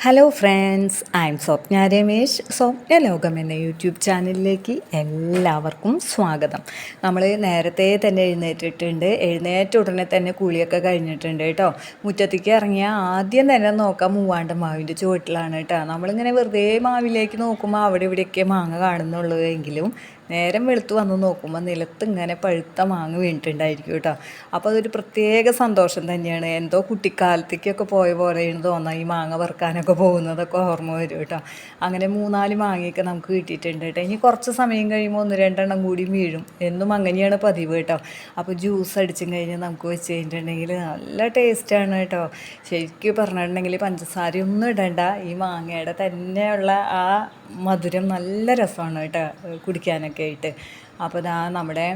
Hello friends, I M സ്വപ്ന രമേശ്. സ്വപ്ന ലോകം എന്ന YouTube ചാനലിലേക്ക് എല്ലാവർക്കും സ്വാഗതം. നമ്മൾ നേരത്തെ തന്നെ എഴുന്നേറ്റ ഉടനെ തന്നെ കുളിയൊക്കെ കഴിഞ്ഞിട്ടുണ്ട് കേട്ടോ. മുറ്റത്തേക്ക് ഇറങ്ങിയ ആദ്യം തന്നെ നോക്കാം മൂവാണ്ട മാവിൻ്റെ ചുവട്ടിലാണ് കേട്ടോ. നമ്മളിങ്ങനെ വെറുതെ മാവിലേക്ക് നോക്കുമ്പോൾ അവിടെ ഇവിടെയൊക്കെ മാങ്ങ കാണുന്നുള്ളൂ എങ്കിലും നേരം വെളുത്ത് വന്ന് നോക്കുമ്പോൾ നിലത്ത് ഇങ്ങനെ പഴുത്ത മാങ്ങ വീണിട്ടുണ്ടായിരിക്കും കേട്ടോ. അപ്പോൾ അതൊരു പ്രത്യേക സന്തോഷം തന്നെയാണ്. എന്തോ കുട്ടിക്കാലത്തേക്കൊക്കെ പോയ പോലെയാണ് തോന്നുക. ഈ മാങ്ങ വറുക്കാനൊക്കെ പോകുന്നതൊക്കെ ഓർമ്മ വരും കേട്ടോ. അങ്ങനെ 3-4 മാങ്ങയൊക്കെ നമുക്ക് കിട്ടിയിട്ടുണ്ട് കേട്ടോ. ഇനി കുറച്ച് സമയം കഴിയുമ്പോൾ 1-2 കൂടി വീഴും. എന്നും അങ്ങനെയാണ് പതിവ് കേട്ടോ. അപ്പോൾ ജ്യൂസ് അടിച്ചും കഴിഞ്ഞ് നമുക്ക് വെച്ച് കഴിഞ്ഞിട്ടുണ്ടെങ്കിൽ നല്ല ടേസ്റ്റാണ് കേട്ടോ. ശരിക്കും പറഞ്ഞിട്ടുണ്ടെങ്കിൽ പഞ്ചസാരയൊന്നും ഇടണ്ട. ഈ മാങ്ങയുടെ തന്നെയുള്ള ആ മധുരം നല്ല രസമാണ് കേട്ടോ കുടിക്കാനൊക്കെ ആയിട്ട്. അപ്പോൾ ഇതാ നമ്മുടെ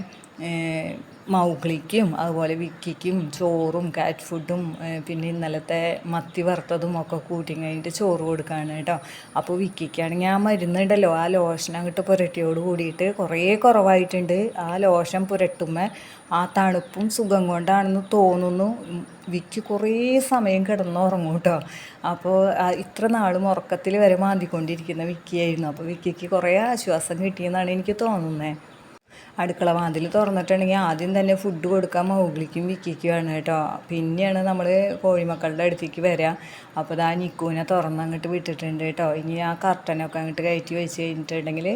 മൗഗ്ലിക്കും അതുപോലെ വിക്കിക്കും ചോറും കാറ്റ് ഫുഡും പിന്നെ ഇന്നലത്തെ മത്തി വറുത്തതും ഒക്കെ കൂട്ടി കഴിഞ്ഞിട്ട് ചോറ് കൊടുക്കുകയാണ് കേട്ടോ. അപ്പോൾ വിക്കിക്കാണെങ്കിൽ ആ മരുന്നുണ്ടല്ലോ, ആ ലോഷൻ അങ്ങോട്ട് പുരട്ടിയോട് കൂടിയിട്ട് കുറേ കുറവായിട്ടുണ്ട്. ആ ലോഷൻ പുരട്ടുമ്പോൾ ആ തണുപ്പും സുഖം കൊണ്ടാണെന്ന് തോന്നുന്നു വിക്കി കുറേ സമയം കിടന്നുറങ്ങും കേട്ടോ. അപ്പോൾ ഇത്ര നാളും ഉറക്കത്തിൽ വരെ മാന്തിക്കൊണ്ടിരിക്കുന്ന വിക്കിയായിരുന്നു. അപ്പോൾ വിക്കിക്ക് കുറേ ആശ്വാസം കിട്ടിയെന്നാണ് എനിക്ക് തോന്നുന്നത്. അടുക്കള വാതിൽ തുറന്നിട്ടുണ്ടെങ്കിൽ ആദ്യം തന്നെ ഫുഡ് കൊടുക്കാൻ മൗഗ്ലിക്കും വിക്കിക്കുമാണ് കേട്ടോ. പിന്നെയാണ് നമ്മൾ കോഴിമക്കളുടെ അടുത്തേക്ക് വരിക. അപ്പോൾ ഇതാ നിക്കുവിനെ തുറന്നങ്ങോട്ട് വിട്ടിട്ടുണ്ട് കേട്ടോ. ഇനി ആ കർട്ടനൊക്കെ അങ്ങോട്ട് കയറ്റി വെച്ച് കഴിഞ്ഞിട്ടുണ്ടെങ്കിൽ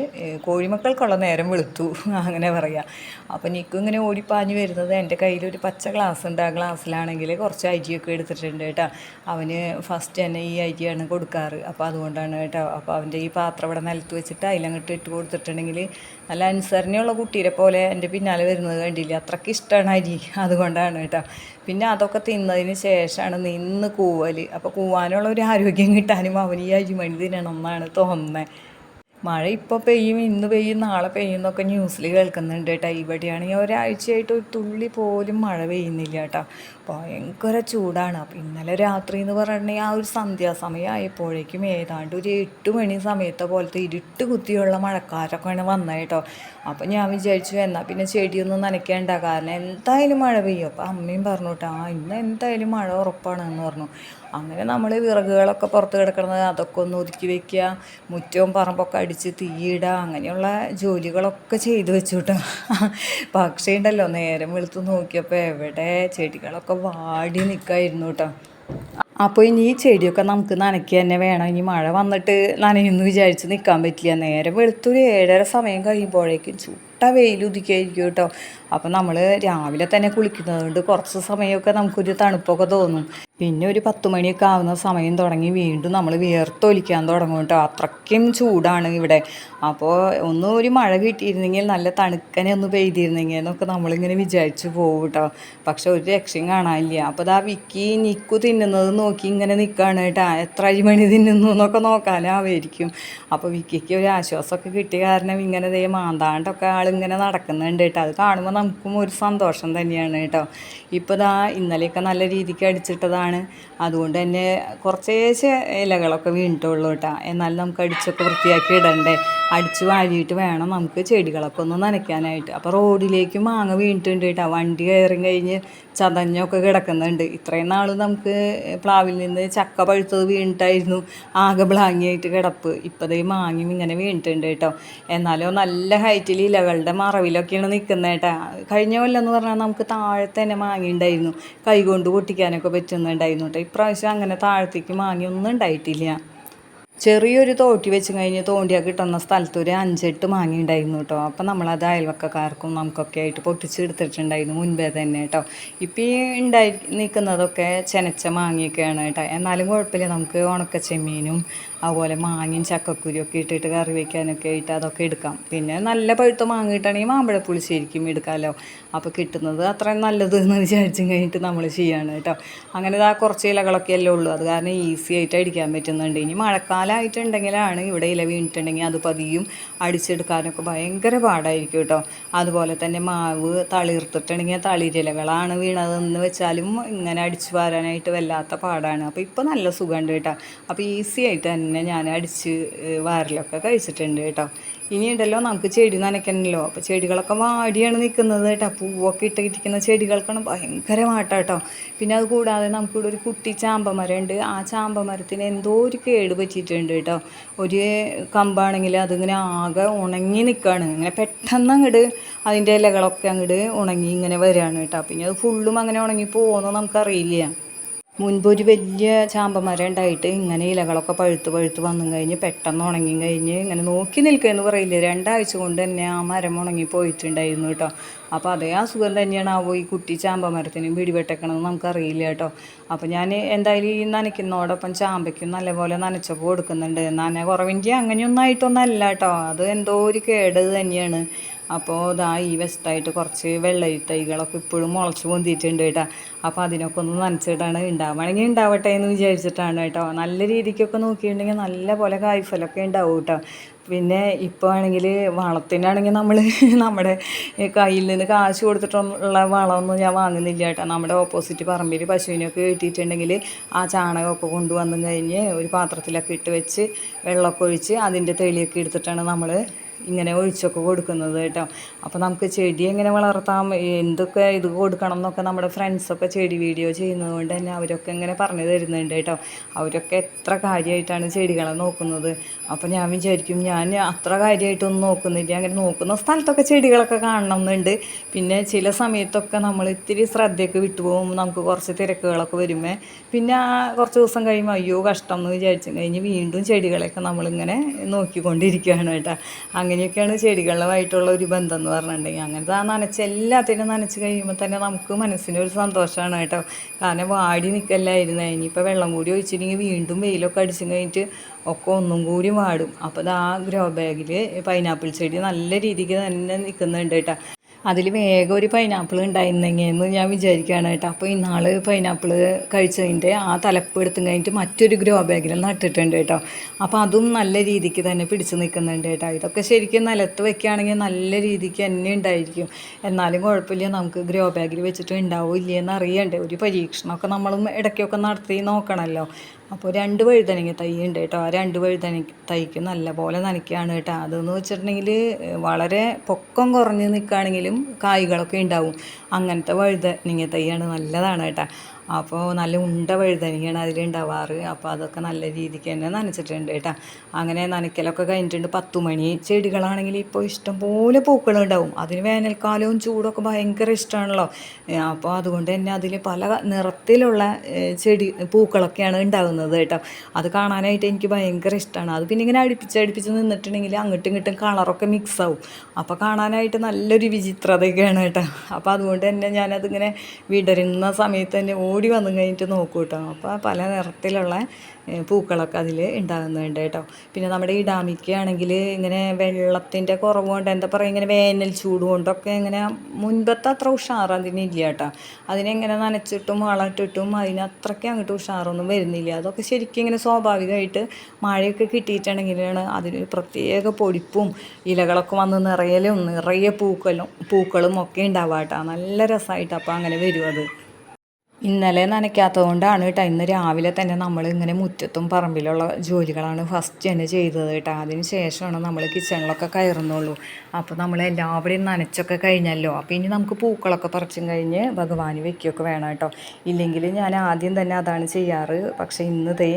കോഴിമക്കൾക്കുള്ള നേരം വെളുത്തു അങ്ങനെ പറയാം. അപ്പോൾ നിക്കു ഇങ്ങനെ ഓടിപ്പാഞ്ഞ് വരുന്നത് എൻ്റെ കയ്യിലൊരു പച്ച ഗ്ലാസ് ഉണ്ട്. ആ ഗ്ലാസ്സിലാണെങ്കിൽ കുറച്ച് അരിയൊക്കെ എടുത്തിട്ടുണ്ട് കേട്ടോ. അവന് ഫസ്റ്റ് തന്നെ ഈ അരിയാണ് കൊടുക്കാറ്. അപ്പോൾ അതുകൊണ്ടാണ് കേട്ടോ. അപ്പോൾ അവൻ്റെ ഈ പാത്രം ഇവിടെ നിലത്ത് വെച്ചിട്ട് അതിലങ്ങോട്ട് ഇട്ട് കൊടുത്തിട്ടുണ്ടെങ്കിൽ നല്ല അനുസരണയുള്ള കുട്ടീരെ പോലെ എൻ്റെ പിന്നാലെ വരുന്നത് കണ്ടില്ല. അത്രയ്ക്ക് ഇഷ്ടമാണ് അരി, അതുകൊണ്ടാണ് കേട്ടോ. പിന്നെ അതൊക്കെ തിന്നതിന് ശേഷമാണ് നിന്ന് കൂവൽ. അപ്പോൾ കൂവാനുള്ള ഒരു ആരോഗ്യം കിട്ടാനും അവന് ഈ അരിമണി തിന്നണം എന്നാണ് തോന്നുന്നത്. മഴ ഇപ്പോൾ പെയ്യും, ഇന്ന് പെയ്യും, നാളെ പെയ്യും എന്നൊക്കെ ന്യൂസിൽ കേൾക്കുന്നുണ്ട് കേട്ടോ. ഇവിടെയാണെങ്കിൽ ഒരാഴ്ചയായിട്ട് ഒരു തുള്ളി പോലും മഴ പെയ്യുന്നില്ല കേട്ടോ. ഭയങ്കര ചൂടാണ്. അപ്പോൾ ഇന്നലെ രാത്രി എന്ന് പറഞ്ഞിട്ടുണ്ടെങ്കിൽ ആ ഒരു സന്ധ്യാസമയം ആയപ്പോഴേക്കും ഏതാണ്ട് ഒരു 8 മണി സമയത്തെ പോലത്തെ ഇരുട്ട് കുത്തിയുള്ള മഴക്കാരൊക്കെയാണ് വന്നത് കേട്ടോ. അപ്പോൾ ഞാൻ വിചാരിച്ചു എന്നാൽ പിന്നെ ചെടിയൊന്നും നനയ്ക്കേണ്ട, കാരണം എന്തായാലും മഴ പെയ്യും. അപ്പോൾ അമ്മയും പറഞ്ഞു കേട്ടോ, ഇന്ന് എന്തായാലും മഴ ഉറപ്പാണെന്ന് പറഞ്ഞു. അങ്ങനെ നമ്മൾ വിറകുകളൊക്കെ പുറത്ത് കിടക്കുന്നത് അതൊക്കെ ഒന്ന് ഒതുക്കി വയ്ക്കുക, മുറ്റവും പറമ്പൊക്കെ അടിച്ച് തീയിടുക, അങ്ങനെയുള്ള ജോലികളൊക്കെ ചെയ്തു വെച്ചു കേട്ടോ. പക്ഷേ ഉണ്ടല്ലോ, നേരം വെളുത്ത് നോക്കിയപ്പോൾ എവിടെ ചെടികളൊക്കെ വാടി നിൽക്കായിരുന്നു കേട്ടോ. അപ്പോൾ ഇനി ഈ ചെടിയൊക്കെ നമുക്ക് നനയ്ക്കുക തന്നെ വേണം. ഇനി മഴ വന്നിട്ട് നനയെന്ന് വിചാരിച്ച് നിൽക്കാൻ പറ്റില്ല. നേരം വെളുത്തൊരു 7:30 സമയം കഴിയുമ്പോഴേക്കും ചുട്ട വെയിൽ ഉദിക്കായിരിക്കും കേട്ടോ. അപ്പോൾ നമ്മൾ രാവിലെ തന്നെ കുളിക്കുന്നത് കൊണ്ട് കുറച്ച് സമയമൊക്കെ നമുക്കൊരു തണുപ്പൊക്കെ തോന്നും. പിന്നെ ഒരു 10 മണിയൊക്കെ ആവുന്ന സമയം തുടങ്ങി വീണ്ടും നമ്മൾ വിയർത്തൊലിക്കാൻ തുടങ്ങും കേട്ടോ. അത്രയ്ക്കും ചൂടാണ് ഇവിടെ. അപ്പോൾ ഒരു മഴ കിട്ടിയിരുന്നെങ്കിൽ നല്ല തണുക്കനെ ഒന്ന് പെയ്തിരുന്നെങ്കിൽ എന്നൊക്കെ നമ്മളിങ്ങനെ വിചാരിച്ചു പോകും കേട്ടോ. പക്ഷെ ഒരു രക്ഷയും കാണാനില്ല. അപ്പോൾ ഇതാ വിക്കി നിക്കു തിന്നുന്നത് നോക്കി ഇങ്ങനെ നിൽക്കുകയാണ് കേട്ടോ. എത്ര അരിമണി തിന്നുന്നു എന്നൊക്കെ നോക്കാനാവായിരിക്കും. അപ്പോൾ വിക്കിക്ക് ഒരു ആശ്വാസമൊക്കെ കിട്ടിയ കാരണം ഇങ്ങനെ ദേ മാന്താണ്ടൊക്കെ ആളിങ്ങനെ നടക്കുന്നുണ്ട് കേട്ടോ. അത് കാണുമ്പോൾ നമുക്കും ഒരു സന്തോഷം തന്നെയാണ് കേട്ടോ. ഇപ്പോൾ ഇതാ ഇന്നലെയൊക്കെ നല്ല രീതിക്ക് അടിച്ചിട്ടതാണ്. അതുകൊണ്ട് തന്നെ കുറച്ചേശ്ശെ ഇലകളൊക്കെ വീണിട്ടുള്ളൂ കേട്ടോ. എന്നാൽ നമുക്ക് അടിച്ചൊക്കെ വൃത്തിയാക്കി ഇടണ്ടേ. അടിച്ച് വാരിയിട്ട് വേണം നമുക്ക് ചെടികളൊക്കെ ഒന്ന് നനയ്ക്കാനായിട്ട്. അപ്പോൾ റോഡിലേക്ക് മാങ്ങ വീണിട്ടുണ്ട് കേട്ടോ. വണ്ടി കയറി കഴിഞ്ഞ് ചതഞ്ഞൊക്കെ കിടക്കുന്നുണ്ട്. ഇത്രയും നാൾ നമുക്ക് പ്ലാവിൽ നിന്ന് ചക്ക പഴുത്തത് വീണിട്ടായിരുന്നു ആകെ ബ്ലാങ്ങിയായിട്ട് കിടപ്പ്. ഇപ്പോഴേ മാങ്ങയും ഇങ്ങനെ വീണിട്ടുണ്ട് കേട്ടോ. എന്നാലും നല്ല ഹൈറ്റിൽ ഇലകളുടെ മറവിലൊക്കെയാണ് നിൽക്കുന്നത് കേട്ടോ. കഴിഞ്ഞ കൊല്ലം എന്ന് പറഞ്ഞാൽ നമുക്ക് താഴെ തന്നെ മാങ്ങയുണ്ടായിരുന്നു, കൈകൊണ്ട് പൊട്ടിക്കാനൊക്കെ പറ്റുന്നുണ്ടായിരുന്നു കേട്ടോ. ഇപ്രാവശ്യം അങ്ങനെ താഴത്തേക്ക് മാങ്ങയൊന്നും ഉണ്ടായിട്ടില്ല. ചെറിയൊരു തോട്ടി വെച്ച് കഴിഞ്ഞ് തോണ്ടിയാൽ കിട്ടുന്ന സ്ഥലത്ത് ഒരു 5-8 മാങ്ങ ഉണ്ടായിരുന്നു കേട്ടോ. അപ്പം നമ്മളത് അയൽവക്കക്കാർക്കും നമുക്കൊക്കെ ആയിട്ട് പൊട്ടിച്ചെടുത്തിട്ടുണ്ടായിരുന്നു മുൻപേ തന്നെ കേട്ടോ. ഇപ്പം ഈ നിൽക്കുന്നതൊക്കെ ചെനച്ച മാങ്ങയൊക്കെയാണ് കേട്ടോ. എന്നാലും കുഴപ്പമില്ല, നമുക്ക് ഉണക്കച്ചെമ്മീനും അതുപോലെ മാങ്ങയും ചക്കക്കുരിയൊക്കെ ഇട്ടിട്ട് കറി വയ്ക്കാനൊക്കെ ആയിട്ട് അതൊക്കെ എടുക്കാം. പിന്നെ നല്ല പഴുത്ത മാങ്ങ കിട്ടുകയാണെങ്കിൽ മാമ്പഴപ്പുളിശ്ശേരിക്കും എടുക്കാമല്ലോ. അപ്പോൾ കിട്ടുന്നത് അത്രയും നല്ലത് എന്ന് വിചാരിച്ചും കഴിഞ്ഞിട്ട് നമ്മൾ ചെയ്യാണ് കേട്ടോ. അങ്ങനെ ആ കുറച്ച് ഇലകളൊക്കെ അല്ലേ ഉള്ളൂ, അത് കാരണം ഈസി ആയിട്ട് അടിക്കാൻ പറ്റുന്നുണ്ട്. ഇനി മഴക്കാലമായിട്ടുണ്ടെങ്കിലാണ് ഇവിടെ ഇല വീണിട്ടുണ്ടെങ്കിൽ അത് പതിയും അടിച്ചെടുക്കാനൊക്കെ ഭയങ്കര പാടായിരിക്കും കേട്ടോ. അതുപോലെ തന്നെ മാവ് തളിർത്തിട്ടുണ്ടെങ്കിൽ തളിരിലകളാണ് വീണതെന്ന് വെച്ചാലും ഇങ്ങനെ അടിച്ചു വാരാനായിട്ട് വല്ലാത്ത പാടാണ്. അപ്പോൾ ഇപ്പോൾ നല്ല സുഖമുണ്ട് കേട്ടോ. അപ്പോൾ ഈസി ആയിട്ട് തന്നെ ഞാൻ അടിച്ച് വാരലൊക്കെ കഴിച്ചിട്ടുണ്ട് കേട്ടോ. ഇനിയുണ്ടല്ലോ നമുക്ക് ചെടി നനയ്ക്കണമല്ലോ. അപ്പോൾ ചെടികളൊക്കെ വാടിയാണ് നിൽക്കുന്നത് കേട്ടോ. പൂവൊക്കെ ഇട്ടിരിക്കുന്ന ചെടികൾക്കാണ് ഭയങ്കര വാട്ടം കേട്ടോ. പിന്നെ അത് കൂടാതെ നമുക്കിവിടെ ഒരു കുട്ടി ചാമ്പമരം ഉണ്ട്. ആ ചാമ്പമരത്തിന് എന്തോ ഒരു കേട് പറ്റിയിട്ടുണ്ട് കേട്ടോ. ഒരു കമ്പാണെങ്കിൽ അതിങ്ങനെ ആകെ ഉണങ്ങി നിൽക്കുകയാണ്. ഇങ്ങനെ പെട്ടെന്ന് അങ്ങോട്ട് അതിൻ്റെ ഇലകളൊക്കെ അങ്ങോട്ട് ഉണങ്ങി ഇങ്ങനെ വരികയാണ് കേട്ടോ. പിന്നെ അത് ഫുള്ളും അങ്ങനെ ഉണങ്ങി പോകുമെന്ന് നമുക്കറിയില്ല. മുൻപൊരു വലിയ ചാമ്പമരം ഉണ്ടായിട്ട് ഇങ്ങനെ ഇലകളൊക്കെ പഴുത്ത് പഴുത്ത് വന്നും കഴിഞ്ഞ് പെട്ടെന്ന് ഉണങ്ങി കഴിഞ്ഞ് ഇങ്ങനെ നോക്കി നിൽക്കുകയെന്ന് പറയില്ലേ, 2 ആഴ്ച കൊണ്ട് തന്നെ ആ മരം ഉണങ്ങി പോയിട്ടുണ്ടായിരുന്നു കേട്ടോ. അപ്പോൾ അതേ അസുഖം തന്നെയാണ് ആവോ ഈ കുട്ടി ചാമ്പമരത്തിനും പിടിപെട്ടേക്കണമെന്ന് നമുക്കറിയില്ല കേട്ടോ. അപ്പോൾ ഞാൻ എന്തായാലും ഈ നനയ്ക്കുന്നതോടൊപ്പം ചാമ്പയ്ക്കും നല്ലപോലെ നനച്ചൊക്കെ കൊടുക്കുന്നുണ്ട്. നന കുറവിൻ്റെ അങ്ങനെയൊന്നും ആയിട്ടൊന്നല്ല കേട്ടോ. അത് എന്തോ ഒരു കേട് തന്നെയാണ്. അപ്പോൾ ഇതാ ഈ വശത്തായിട്ട് കുറച്ച് വെള്ളരി തൈകളൊക്കെ ഇപ്പോഴും മുളച്ച് പൊന്തിയിട്ടുണ്ട് കേട്ടോ. അപ്പോൾ അതിനൊക്കെ ഒന്ന് നനച്ചിട്ടാണ്, ഉണ്ടാവുകയാണെങ്കിൽ ഉണ്ടാവട്ടെ എന്ന് വിചാരിച്ചിട്ടാണ് കേട്ടോ. നല്ല രീതിക്കൊക്കെ നോക്കിയിട്ടുണ്ടെങ്കിൽ നല്ല പോലെ കായ്ഫലമൊക്കെ ഉണ്ടാവും കേട്ടോ. പിന്നെ ഇപ്പോൾ ആണെങ്കിൽ വളത്തിനാണെങ്കിൽ നമ്മൾ നമ്മുടെ കയ്യിൽ നിന്ന് കാശ് കൊടുത്തിട്ടുള്ള വളമൊന്നും ഞാൻ വാങ്ങുന്നില്ല കേട്ടോ. നമ്മുടെ ഓപ്പോസിറ്റ് പറമ്പിൽ പശുവിനൊക്കെ കെട്ടിയിട്ടുണ്ടെങ്കിൽ ആ ചാണകമൊക്കെ കൊണ്ടുവന്നു കഴിഞ്ഞ് ഒരു പാത്രത്തിലൊക്കെ ഇട്ട് വെച്ച് വെള്ളമൊക്കെ ഒഴിച്ച് അതിൻ്റെ തെളിയൊക്കെ എടുത്തിട്ടാണ് നമ്മൾ ഇങ്ങനെ ഒഴിച്ചൊക്കെ കൊടുക്കുന്നത് കേട്ടോ. അപ്പോൾ നമുക്ക് ചെടി എങ്ങനെ വളർത്താം, എന്തൊക്കെ ഇത് കൊടുക്കണം എന്നൊക്കെ നമ്മുടെ ഫ്രണ്ട്സൊക്കെ ചെടി വീഡിയോ ചെയ്യുന്നത് കൊണ്ട് തന്നെ അവരൊക്കെ ഇങ്ങനെ പറഞ്ഞു തരുന്നുണ്ട് കേട്ടോ. അവരൊക്കെ എത്ര കാര്യമായിട്ടാണ് ചെടികളെ നോക്കുന്നത്. അപ്പോൾ ഞാൻ വിചാരിക്കും ഞാൻ അത്ര കാര്യമായിട്ടൊന്നും നോക്കുന്നില്ല. അങ്ങനെ നോക്കുന്ന സ്ഥലത്തൊക്കെ ചെടികളൊക്കെ കാണണം എന്നുണ്ട്. പിന്നെ ചില സമയത്തൊക്കെ നമ്മൾ ഇത്തിരി ശ്രദ്ധയൊക്കെ വിട്ടുപോകും. നമുക്ക് കുറച്ച് തിരക്കുകളൊക്കെ വരുമ്പോൾ പിന്നെ കുറച്ച് ദിവസം കഴിയുമ്പോൾ അയ്യോ കഷ്ടം എന്ന് വിചാരിച്ചു കഴിഞ്ഞ് വീണ്ടും ചെടികളെയൊക്കെ നമ്മളിങ്ങനെ നോക്കിക്കൊണ്ടിരിക്കുകയാണ് കേട്ടോ. അങ്ങനെയൊക്കെയാണ് ചെടികളുമായിട്ടുള്ള ഒരു ബന്ധം എന്ന് പറഞ്ഞിട്ടുണ്ടെങ്കിൽ. അങ്ങനത്തെ ആ നനച്ച് എല്ലാത്തിനും നനച്ച് കഴിയുമ്പോൾ തന്നെ നമുക്ക് മനസ്സിനൊരു സന്തോഷമാണ് കേട്ടോ. കാരണം വാടി നിൽക്കല്ലായിരുന്നു. ഇനിയിപ്പോൾ വെള്ളം കൂടി ഒഴിച്ചിട്ടുണ്ടെങ്കിൽ വീണ്ടും വെയിലൊക്കെ അടിച്ചു കഴിഞ്ഞിട്ട് ഒക്കെ ഒന്നും കൂടി വാടും. അപ്പോൾ ആ ഗ്രോ ബാഗിൽ പൈനാപ്പിൾ ചെടി നല്ല രീതിക്ക് തന്നെ നിൽക്കുന്നുണ്ട് കേട്ടോ. അതിൽ വേഗം ഒരു പൈനാപ്പിൾ ഉണ്ടായിരുന്നെങ്കിൽ ഞാൻ വിചാരിക്കുകയാണ് കേട്ടോ. അപ്പോൾ ഇന്നാൾ പൈനാപ്പിൾ കഴിച്ചതിൻ്റെ ആ തലപ്പ് എടുത്തും കഴിഞ്ഞിട്ട് മറ്റൊരു ഗ്രോ ബാഗിൽ നട്ടിട്ടുണ്ട് കേട്ടോ. അപ്പോൾ അതും നല്ല രീതിക്ക് തന്നെ പിടിച്ച് നിൽക്കുന്നുണ്ട് കേട്ടോ. ഇതൊക്കെ ശരിക്കും നിലത്ത് വെക്കുകയാണെങ്കിൽ നല്ല രീതിക്ക് തന്നെ ഉണ്ടായിരിക്കും. എന്നാലും കുഴപ്പമില്ല, നമുക്ക് ഗ്രോ ബാഗിൽ വെച്ചിട്ട് ഉണ്ടാവില്ല എന്ന് അറിയണ്ടേ. ഒരു പരീക്ഷണമൊക്കെ നമ്മളും ഇടയ്ക്കൊക്കെ നടത്തി നോക്കണമല്ലോ. അപ്പോൾ 2 വഴുതനങ്ങ തൈ ഉണ്ട് കേട്ടോ. ആ 2 വഴുതനങ്ങ തൈക്ക് നല്ലപോലെ നനയ്ക്കുകയാണ് കേട്ടോ. അതെന്ന് വെച്ചിട്ടുണ്ടെങ്കിൽ വളരെ പൊക്കം കുറഞ്ഞ് നിൽക്കുകയാണെങ്കിലും കായ്കളൊക്കെ ഉണ്ടാവും. അങ്ങനത്തെ വഴുതനങ്ങ തൈയാണ്, നല്ലതാണ് കേട്ടോ. അപ്പോൾ നല്ല ഉണ്ട വഴുതനങ്ങയാണ് അതിലുണ്ടാവാറ്. അപ്പോൾ അതൊക്കെ നല്ല രീതിക്ക് തന്നെ നനച്ചിട്ടുണ്ട് കേട്ടോ. അങ്ങനെ നനയ്ക്കലൊക്കെ കഴിഞ്ഞിട്ടുണ്ട്. 10 മണി ചെടികളാണെങ്കിൽ ഇപ്പോൾ ഇഷ്ടംപോലെ പൂക്കളുണ്ടാവും. അതിന് വേനൽക്കാലവും ചൂടൊക്കെ ഭയങ്കര ഇഷ്ടമാണല്ലോ. അപ്പോൾ അതുകൊണ്ട് തന്നെ അതിൽ പല നിറത്തിലുള്ള പൂക്കളൊക്കെയാണ് ഉണ്ടാകുന്നത് കേട്ടോ. അത് കാണാനായിട്ട് എനിക്ക് ഭയങ്കര ഇഷ്ടമാണ്. അത് പിന്നെ ഇങ്ങനെ അടുപ്പിച്ച് നിന്നിട്ടുണ്ടെങ്കിൽ അങ്ങോട്ടും ഇങ്ങോട്ടും കളറൊക്കെ മിക്സ് ആവും. അപ്പോൾ കാണാനായിട്ട് നല്ലൊരു വിചിത്രതയൊക്കെയാണ് കേട്ടോ. അപ്പോൾ അതുകൊണ്ട് തന്നെ ഞാനതിങ്ങനെ വിടരുന്ന സമയത്ത് തന്നെ ഓടി വന്നു കഴിഞ്ഞിട്ട് നോക്കൂ കേട്ടോ. അപ്പോൾ പല നിറത്തിലുള്ള പൂക്കളൊക്കെ അതിൽ ഉണ്ടാകുന്നുണ്ട് കേട്ടോ. പിന്നെ നമ്മുടെ ഈ ഡാമിക്കാണെങ്കിൽ ഇങ്ങനെ വെള്ളത്തിൻ്റെ കുറവ് കൊണ്ട് എന്താ പറയുക, ഇങ്ങനെ വേനൽ ചൂട് കൊണ്ടൊക്കെ ഇങ്ങനെ മുൻപത്തെ അത്ര ഉഷാറ് അതിനില്ല കേട്ടോ. അതിനെങ്ങനെ നനച്ചിട്ടും വളമിട്ടിട്ടും അതിനത്രയ്ക്ക് അങ്ങോട്ട് ഉഷാറൊന്നും വരുന്നില്ല. അതൊക്കെ ശരിക്കും ഇങ്ങനെ സ്വാഭാവികമായിട്ട് മഴയൊക്കെ കിട്ടിയിട്ടുണ്ടെങ്കിലാണ് അതിന് പ്രത്യേക പൊടിപ്പും ഇലകളൊക്കെ വന്ന് നിറയെ പൂക്കളും ഒക്കെ ഉണ്ടാവുക കേട്ടോ. നല്ല രസമായിട്ട് അപ്പോൾ അങ്ങനെ വരും അത്. ഇന്നലെ നനയ്ക്കാത്തത് കൊണ്ടാണ് കേട്ടോ. ഇന്ന് രാവിലെ തന്നെ നമ്മൾ ഇങ്ങനെ മുറ്റത്തും പറമ്പിലുള്ള ജോലികളാണ് ഫസ്റ്റ് തന്നെ ചെയ്തത് കേട്ടോ. അതിന് ശേഷമാണ് നമ്മൾ കിച്ചണിലൊക്കെ കയറുന്നുള്ളൂ. അപ്പോൾ നമ്മൾ എല്ലാവരെയും നനച്ചൊക്കെ കഴിഞ്ഞല്ലോ. അപ്പോൾ ഇനി നമുക്ക് പൂക്കളൊക്കെ പറിച്ചും കഴിഞ്ഞ് ഭഗവാന് വെക്കുകയൊക്കെ വേണം കേട്ടോ. ഇല്ലെങ്കിൽ ഞാൻ ആദ്യം തന്നെ അതാണ് ചെയ്യാറ്. പക്ഷേ ഇന്ന്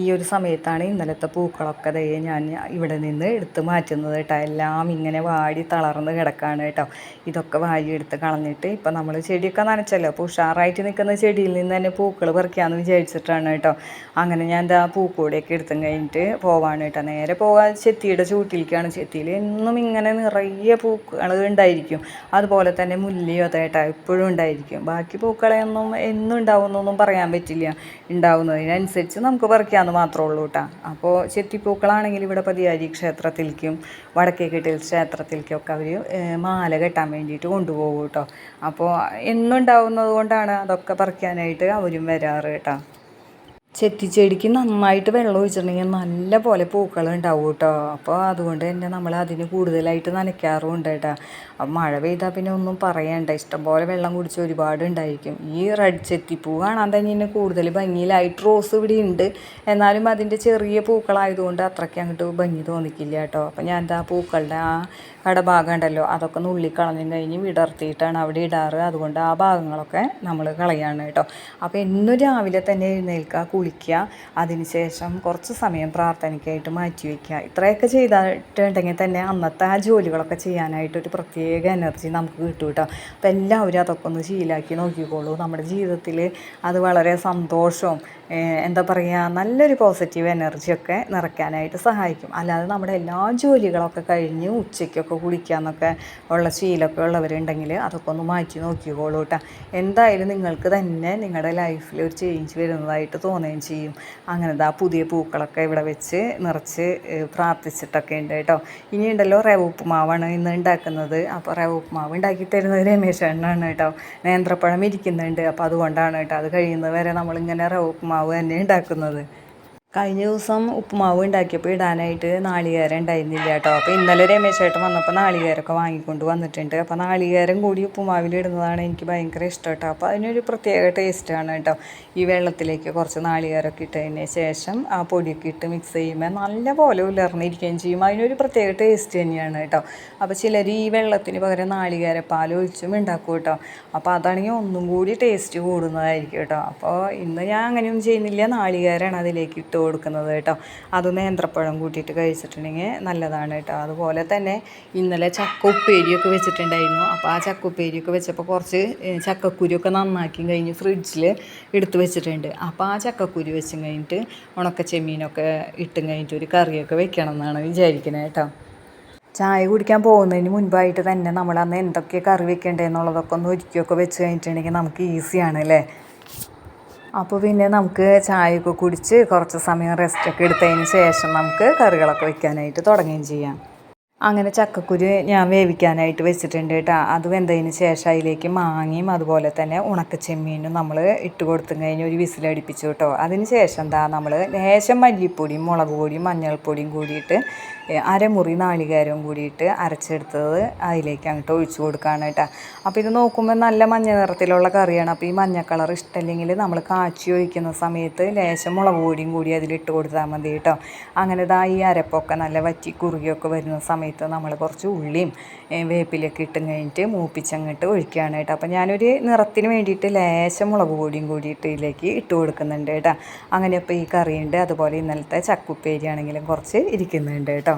ഈ ഒരു സമയത്താണ് ഇന്നലത്തെ പൂക്കളൊക്കെ ഞാൻ ഇവിടെ നിന്ന് എടുത്ത് മാറ്റുന്നത് കേട്ടോ. എല്ലാം ഇങ്ങനെ വാടി തളർന്ന് കിടക്കുകയാണ് കേട്ടോ. ഇതൊക്കെ വാരി എടുത്ത് കളഞ്ഞിട്ട് ഇപ്പം നമ്മൾ ചെടിയൊക്കെ നനച്ചല്ലോ. അപ്പോൾ ഉഷാറായിട്ട് നിൽക്കുന്ന ചെടിയിൽ നിന്ന് തന്നെ പൂക്കൾ പറിക്കാമെന്ന് വിചാരിച്ചിട്ടാണ് കേട്ടോ. അങ്ങനെ ഞാൻ എന്താ പൂക്കൂടെയൊക്കെ എടുത്തും കഴിഞ്ഞിട്ട് പോവാണ് കേട്ടോ. നേരെ പോകാൻ ചെത്തിയുടെ ചൂട്ടിലേക്കാണ്. ചെത്തിയിൽ എന്നും ഇങ്ങനെ നിറയെ പൂക്കൾ ഉണ്ടായിരിക്കും. അതുപോലെ തന്നെ മുല്ലയോ തേട്ട എപ്പോഴും ഉണ്ടായിരിക്കും. ബാക്കി പൂക്കളെയൊന്നും എന്നും ഉണ്ടാവുമെന്നൊന്നും പറയാൻ പറ്റില്ല. ഉണ്ടാവുന്നതിനനുസരിച്ച് നമുക്ക് പറിക്കാമെന്ന് മാത്രമേ ഉള്ളൂ കേട്ടോ. അപ്പോൾ ചെത്തിപ്പൂക്കളാണെങ്കിൽ ഇവിടെ പതിയാരി ക്ഷേത്രത്തിലേക്കും വടക്കേക്കെട്ടിൽ ക്ഷേത്രത്തിലേക്കും ഒക്കെ അവർ മാല കെട്ടാൻ വേണ്ടിയിട്ട് കൊണ്ടുപോകും കേട്ടോ. അപ്പോൾ എന്നും ഉണ്ടാവുന്നത് കൊണ്ടാണ് അതൊക്കെ പറിക്കാനായിട്ട് അവരും വരാറ് കേട്ടോ. ചെത്തിച്ചെടിക്ക് നന്നായിട്ട് വെള്ളം ഒഴിച്ചിട്ടുണ്ടെങ്കിൽ നല്ല പോലെ പൂക്കൾ ഉണ്ടാവും കേട്ടോ. അപ്പോൾ അതുകൊണ്ട് തന്നെ നമ്മൾ അതിന് കൂടുതലായിട്ട് നനയ്ക്കാറുമുണ്ട് കേട്ടോ. അപ്പം മഴ പെയ്താൽ പിന്നെ ഒന്നും പറയണ്ട, ഇഷ്ടംപോലെ വെള്ളം കുടിച്ച് ഒരുപാട് ഉണ്ടായിരിക്കും. ഈ റെഡ് ചെത്തിപ്പൂ കാണാൻ തന്നെ കൂടുതൽ ഭംഗി. ലൈറ്റ് റോസ് ഇവിടെ ഉണ്ട്, എന്നാലും അതിൻ്റെ ചെറിയ പൂക്കളായതുകൊണ്ട് അത്രയ്ക്ക് അങ്ങോട്ട് ഭംഗി തോന്നിക്കില്ല കേട്ടോ. അപ്പം ഞാൻ എന്താ പൂക്കളുടെ ആ കടഭാഗം ഉണ്ടല്ലോ അതൊക്കെ നുള്ളിക്കളഞ്ഞും കഴിഞ്ഞ് വിടർത്തിയിട്ടാണ് അവിടെ ഇടാറ്. അതുകൊണ്ട് ആ ഭാഗങ്ങളൊക്കെ നമ്മൾ കളയാണ് കേട്ടോ. അപ്പോൾ എന്നും രാവിലെ തന്നെ എഴുന്നേൽക്കുക, കുളിക്കുക, അതിനുശേഷം കുറച്ച് സമയം പ്രാർത്ഥനയ്ക്കായിട്ട് മാറ്റി വയ്ക്കുക. ഇത്രയൊക്കെ ചെയ്തിട്ടുണ്ടെങ്കിൽ തന്നെ അന്നത്തെ ആ ജോലികളൊക്കെ ചെയ്യാനായിട്ടൊരു പ്രത്യേക എനർജി നമുക്ക് കിട്ടും കേട്ടോ. അപ്പോൾ എല്ലാവരും അതൊക്കെ ഒന്ന് ശീലാക്കി നോക്കിക്കോളൂ. നമ്മുടെ ജീവിതത്തിൽ അത് വളരെ സന്തോഷവും എന്താ പറയുക, നല്ലൊരു പോസിറ്റീവ് എനർജിയൊക്കെ നിറയ്ക്കാനായിട്ട് സഹായിക്കും. അല്ലാതെ നമ്മുടെ എല്ലാ ജോലികളൊക്കെ കഴിഞ്ഞ് ഉച്ചയ്ക്കൊക്കെ കുളിക്കാമെന്നൊക്കെ ഉള്ള ശീലമൊക്കെ ഉള്ളവരുണ്ടെങ്കിൽ അതൊക്കെ ഒന്ന് മാറ്റി നോക്കിക്കോളൂ കേട്ടോ. എന്തായാലും നിങ്ങൾക്ക് തന്നെ നിങ്ങളുടെ ലൈഫിൽ ഒരു ചേഞ്ച് വരുന്നതായിട്ട് തോന്നുകയും ചെയ്യും. അങ്ങനത്തെ ആ പുതിയ പൂക്കളൊക്കെ ഇവിടെ വെച്ച് നിറച്ച് പ്രാർത്ഥിച്ചിട്ടൊക്കെ ഉണ്ട് കേട്ടോ. ഇനിയുണ്ടല്ലോ റവ ഉപ്പുമാവാണ് ഇന്ന് ഉണ്ടാക്കുന്നത്. അപ്പോൾ റവ ഉപ്പുമാവ് ഉണ്ടാക്കി തരുന്നത് രമേശണ്ണാണ് കേട്ടോ. നേന്ത്രപ്പഴം ഇരിക്കുന്നുണ്ട്, അപ്പോൾ അതുകൊണ്ടാണ് കേട്ടോ. അത് കഴിയുന്നത് വരെ നമ്മളിങ്ങനെ റവ ഉപ്പുമാവ് തന്നെ ഉണ്ടാക്കുന്നത്. കഴിഞ്ഞ ദിവസം ഉപ്പുമാവ് ഉണ്ടാക്കിയപ്പോൾ ഇടാനായിട്ട് നാളികേരം ഉണ്ടായിരുന്നില്ല കേട്ടോ. അപ്പോൾ ഇന്നലെ രമേശേട്ടൻ വന്നപ്പോൾ നാളികേരമൊക്കെ വാങ്ങിക്കൊണ്ട് വന്നിട്ടുണ്ട്. അപ്പോൾ നാളികേരം കൂടി ഉപ്പുമാവിൽ ഇടുന്നതാണ് എനിക്ക് ഭയങ്കര ഇഷ്ടം കേട്ടോ. അപ്പോൾ അതിനൊരു പ്രത്യേക ടേസ്റ്റാണ് കേട്ടോ. ഈ വെള്ളത്തിലേക്ക് കുറച്ച് നാളികേരമൊക്കെ ഇട്ടതിന് ശേഷം ആ പൊടിയൊക്കെ ഇട്ട് മിക്സ് ചെയ്യുമ്പോൾ നല്ല പോലെ ഉലർന്നിരിക്കുകയും ചെയ്യും. അതിനൊരു പ്രത്യേക ടേസ്റ്റ് തന്നെയാണ് കേട്ടോ. അപ്പോൾ ചിലർ ഈ വെള്ളത്തിന് പകരം നാളികേരപ്പാൽ ഒഴിച്ചും ഉണ്ടാക്കും കേട്ടോ. അപ്പോൾ അതാണെങ്കിൽ ഒന്നും കൂടി ടേസ്റ്റ് കൂടുന്നതായിരിക്കും കേട്ടോ. അപ്പോൾ ഇന്ന് ഞാൻ അങ്ങനെയൊന്നും ചെയ്യുന്നില്ല, നാളികേരമാണ് അതിലേക്ക് ഇട്ട് കൊടുക്കുന്നത് കേട്ടോ. അത് നേന്ത്രപ്പഴം കൂട്ടിയിട്ട് കഴിച്ചിട്ടുണ്ടെങ്കിൽ നല്ലതാണ് കേട്ടോ. അതുപോലെ തന്നെ ഇന്നലെ ചക്ക ഉപ്പേരിയൊക്കെ വെച്ചിട്ടുണ്ടായിരുന്നു. അപ്പോൾ ആ ചക്ക ഉപ്പേരിയൊക്കെ വെച്ചപ്പോൾ കുറച്ച് ചക്കക്കുരിയൊക്കെ നന്നാക്കി കഴിഞ്ഞ് ഫ്രിഡ്ജിൽ എടുത്ത് വെച്ചിട്ടുണ്ട്. അപ്പോൾ ആ ചക്കക്കുരി വെച്ചും കഴിഞ്ഞിട്ട് ഉണക്ക ചെമ്മീനൊക്കെ ഇട്ടും കഴിഞ്ഞിട്ട് ഒരു കറിയൊക്കെ വെക്കണം എന്നാണ് വിചാരിക്കുന്നത് കേട്ടോ. ചായ കുടിക്കാൻ പോകുന്നതിന് മുൻപായിട്ട് തന്നെ നമ്മൾ അന്ന് എന്തൊക്കെ കറി വെക്കേണ്ടതെന്നുള്ളതൊക്കെ ഒന്ന് ഒരുക്കിയൊക്കെ വെച്ച് കഴിഞ്ഞിട്ടുണ്ടെങ്കിൽ നമുക്ക് ഈസിയാണ് അല്ലേ. അപ്പോൾ പിന്നെ നമുക്ക് ചായയൊക്കെ കുടിച്ച് കുറച്ച് സമയം റെസ്റ്റൊക്കെ എടുത്തതിന് ശേഷം നമുക്ക് കറികളൊക്കെ വെക്കാനായിട്ട് തുടങ്ങുകയും ചെയ്യാം. അങ്ങനെ ചക്കക്കുരു ഞാൻ വേവിക്കാനായിട്ട് വെച്ചിട്ടുണ്ട് കേട്ടോ. അത് വെന്തതിന് ശേഷം അതിലേക്ക് മാങ്ങയും അതുപോലെ തന്നെ ഉണക്ക ചെമ്മീനും നമ്മൾ ഇട്ട് കൊടുത്തു കഴിഞ്ഞ് ഒരു വിസിലടിപ്പിച്ചു കേട്ടോ. അതിന് ശേഷം എന്താ നമ്മൾ ലേശം മല്ലിപ്പൊടിയും മുളക് പൊടിയും മഞ്ഞൾപ്പൊടിയും കൂടിയിട്ട് അരമുറി നാളികേരവും കൂടിയിട്ട് അരച്ചെടുത്തത് അതിലേക്ക് അങ്ങോട്ട് ഒഴിച്ചു കൊടുക്കുകയാണ് കേട്ടോ. അപ്പോൾ ഇത് നോക്കുമ്പോൾ നല്ല മഞ്ഞ നിറത്തിലുള്ള കറിയാണ്. അപ്പോൾ ഈ മഞ്ഞ കളർ ഇഷ്ടമല്ലെങ്കിൽ നമ്മൾ കാച്ചി ഒഴിക്കുന്ന സമയത്ത് ലേശം മുളക് പൊടിയും കൂടി അതിലിട്ട് കൊടുത്താൽ മതി കേട്ടോ. അങ്ങനെ ഈ അരപ്പൊക്കെ നല്ല വറ്റി കുറുകിയൊക്കെ വരുന്ന സമയത്ത് നമ്മൾ കുറച്ച് ഉള്ളിയും വേപ്പിലൊക്കെ ഇട്ടും കഴിഞ്ഞിട്ട് മൂപ്പിച്ചങ്ങോട്ട് ഒഴിക്കുകയാണ് കേട്ടോ. അപ്പോൾ ഞാനൊരു നിറത്തിന് വേണ്ടിയിട്ട് ലേശം മുളക് പൊടിയും കൂടിയിട്ട് ഇതിലേക്ക് ഇട്ട് കൊടുക്കുന്നുണ്ട് കേട്ടോ. അങ്ങനെ അപ്പോൾ ഈ കറിയുണ്ട്. അതുപോലെ ഇന്നലത്തെ ചക്കുപ്പേരി ആണെങ്കിലും കുറച്ച് ഇരിക്കുന്നുണ്ട് കേട്ടോ.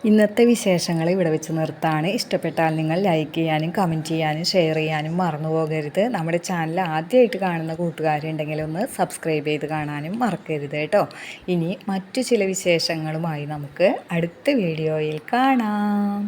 ഇന്നത്തെ വിശേഷങ്ങൾ ഇവിടെ വെച്ച് നിർത്താണ്. ഇഷ്ടപ്പെട്ടാൽ നിങ്ങൾ ലൈക്ക് ചെയ്യാനും കമൻറ്റ് ചെയ്യാനും ഷെയർ ചെയ്യാനും മറന്നു പോകരുത്. നമ്മുടെ ചാനൽ ആദ്യമായിട്ട് കാണുന്ന കൂട്ടുകാരുണ്ടെങ്കിൽ ഒന്ന് സബ്സ്ക്രൈബ് ചെയ്ത് കാണാനും മറക്കരുത് കേട്ടോ. ഇനി മറ്റു ചില വിശേഷങ്ങളുമായി നമുക്ക് അടുത്ത വീഡിയോയിൽ കാണാം.